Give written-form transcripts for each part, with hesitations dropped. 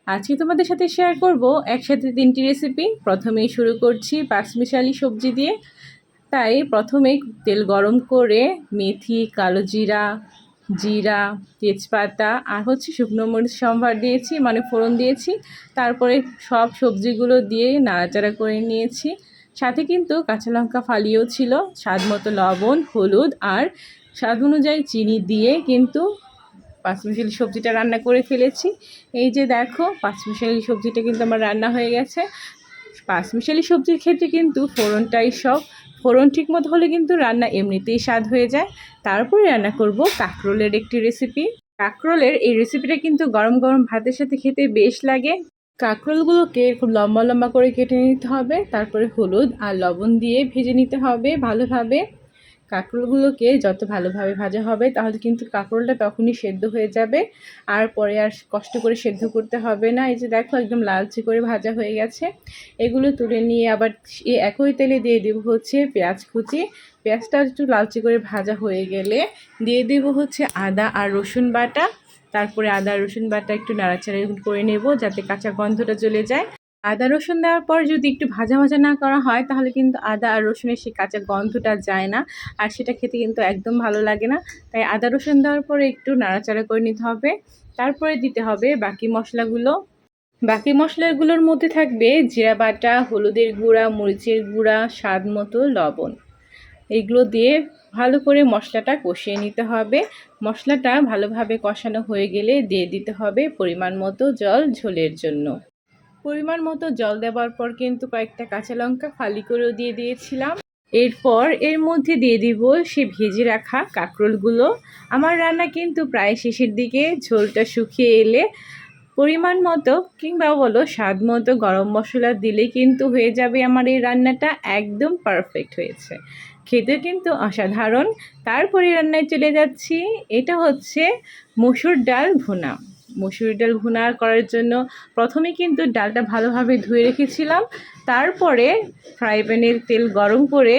আজকে তোমাদের সাথে শেয়ার করব একসাথে 3টি রেসিপি। প্রথমেই শুরু করছি পাঁচমিশালি সবজি দিয়ে। তাই প্রথমেই তেল গরম করে মেথি, কালো জিরা, জিরা, তেজপাতা আর শুকনো মরিচ সম্ভার দিয়েছি, মানে ফোড়ন দিয়েছি। তারপরে সব সবজিগুলো দিয়ে নাড়াচাড়া করে নিয়েছি। সাথে কিন্তু কাঁচা লঙ্কা ফালিয়েও ছিল। স্বাদ মতো লবণ, হলুদ আর স্বাদ অনুযায়ী চিনি দিয়ে কিন্তু পাঁচমিশালি সবজিটা রান্না করে ফেলেছি। এই যে দেখো, পাঁচমিশালি সবজিটা কিন্তু আমার রান্না হয়ে গেছে। পাঁচমিশালি সবজির ক্ষেত্রে কিন্তু ফোড়নটাই সব। ফোড়ন ঠিক মতো হলে কিন্তু রান্না এমনিতেই স্বাদ হয়ে যায়। তারপরে রান্না করব কাঁকরোলের একটি রেসিপি। কাঁকরোলের এই রেসিপিটা কিন্তু গরম গরম ভাতের সাথে খেতে বেশ লাগে। কাঁকরোলগুলোকে খুব লম্বা লম্বা করে কেটে নিতে হবে। তারপরে হলুদ আর লবণ দিয়ে ভেজে নিতে হবে ভালোভাবে। কাঁকরোলগুলোকে যত ভালোভাবে ভাজা হবে তাহলে কিন্তু কাঁকরোলটা তখনই সেদ্ধ হয়ে যাবে। আর পরে আর কষ্ট করে সেদ্ধ করতে হবে না। এই যে দেখো, একদম লালচে করে ভাজা হয়ে গেছে। এগুলো তুলে নিয়ে আবার একই তেলে দিয়ে দেবো পেঁয়াজ কুচি। পেঁয়াজটা একটু লালচে করে ভাজা হয়ে গেলে দিয়ে দেবো আদা আর রসুন বাটা। তারপরে আদা রসুন বাটা একটু নাড়াচাড়া করে নেব যাতে কাঁচা গন্ধটা চলে যায়। আদা রসুন দেওয়ার পর যদি একটু ভাজা ভাজা না করা হয় তাহলে কিন্তু আদা আর রসুনের সেই কাঁচা গন্ধটা যায় না, আর সেটা খেতে কিন্তু একদম ভালো লাগে না। তাই আদা রসুন দেওয়ার পরে একটু নাড়াচাড়া করে নিতে হবে। তারপরে দিতে হবে বাকি মশলাগুলো। বাকি মশলাগুলোর মধ্যে থাকবে জিরা বাটা, হলুদের গুঁড়া, মরিচের গুঁড়া, স্বাদ মতো লবণ। এইগুলো দিয়ে ভালো করে মশলাটা কষিয়ে নিতে হবে। মশলাটা ভালোভাবে কষানো হয়ে গেলে দিয়ে দিতে হবে পরিমাণ মতো জল ঝোলের জন্য। পরিমাণ মতো জল দেওয়ার পর কিন্তু কয়েকটা কাঁচা লঙ্কা ফালি করেও দিয়ে দিয়েছিলাম। এরপর এর মধ্যে দিয়ে দিব সে ভেজে রাখা কাঁকরোলগুলো। আমার রান্না কিন্তু প্রায় শেষের দিকে, ঝোলটা শুকিয়ে এলে পরিমাণ মতো কিংবা বলো স্বাদ মতো গরম মশলা দিলে কিন্তু হয়ে যাবে আমার এই রান্নাটা একদম পারফেক্ট হয়েছে। খেতে কিন্তু অসাধারণ। তারপরে রান্নায় চলে যাচ্ছি। এটা মসুর ডাল ভুনা। মসুর ডাল ভুনা করার জন্য প্রথমে কিন্তু ডালটা ভালোভাবে ধুয়ে রেখেছিলাম। তারপরে ফ্রাই প্যানের তেল গরম করে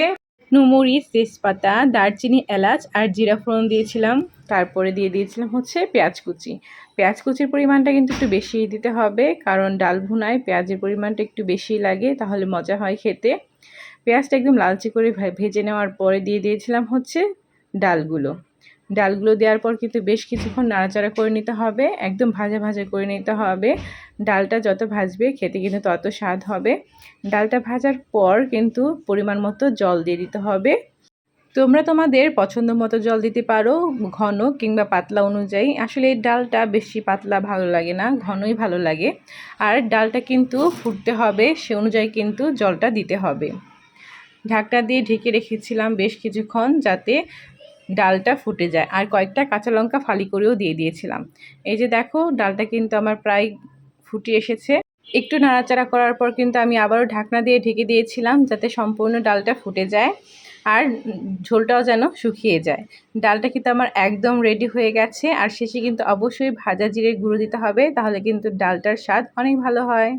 মরিচ, তেজপাতা, দারচিনি, এলাচ আর জিরা ফোড়ন দিয়েছিলাম। তারপরে দিয়ে দিয়েছিলাম পেঁয়াজ কুচি। পেঁয়াজ কুচির পরিমাণটা কিন্তু একটু বেশি দিতে হবে, কারণ ডাল ভুনায় পেঁয়াজের পরিমাণটা একটু বেশি লাগে, তাহলে মজা হয় খেতে। পেঁয়াজটা একদম লালচে করে ভেজে নেওয়ার পরে দিয়ে দিয়েছিলাম ডালগুলো। ডালগুলো দেওয়ার পর কিন্তু বেশ কিছুক্ষণ নাড়াচাড়া করে নিতে হবে, একদম ভাজা ভাজা করে নিতে হবে। ডালটা যত ভাজবে খেতে কিন্তু তত স্বাদ হবে। ডালটা ভাজার পর কিন্তু পরিমাণ মতো জল দিয়ে দিতে হবে। তোমরা তোমাদের পছন্দ মতো জল দিতে পারো, ঘন কিংবা পাতলা অনুযায়ী। আসলে এই ডালটা বেশি পাতলা ভালো লাগে না, ঘনই ভালো লাগে। আর ডালটা কিন্তু ফুটতে হবে, সে অনুযায়ী কিন্তু জলটা দিতে হবে। ঢাকনা দিয়ে ঢেকে রেখেছিলাম বেশ কিছুক্ষণ যাতে ডালটা ফুটে যায়, আর কয়েকটা কাঁচা লঙ্কা ফালি করেও দিয়ে দিয়েছিলাম। এই যে দেখো, ডালটা কিন্তু আমার প্রায় ফুটে এসেছে। একটু নাড়াচাড়া করার পর কিন্তু আমি আবারও ঢাকনা দিয়ে ঢেকে দিয়েছিলাম যাতে সম্পূর্ণ ডালটা ফুটে যায় আর ঝোলটাও যেন শুকিয়ে যায়। ডালটা কিন্তু আমার একদম রেডি হয়ে গেছে। আর শেষে কিন্তু অবশ্যই ভাজা জিরের গুঁড়ো দিতে হবে, তাহলে কিন্তু ডালটার স্বাদ অনেক ভালো হয়।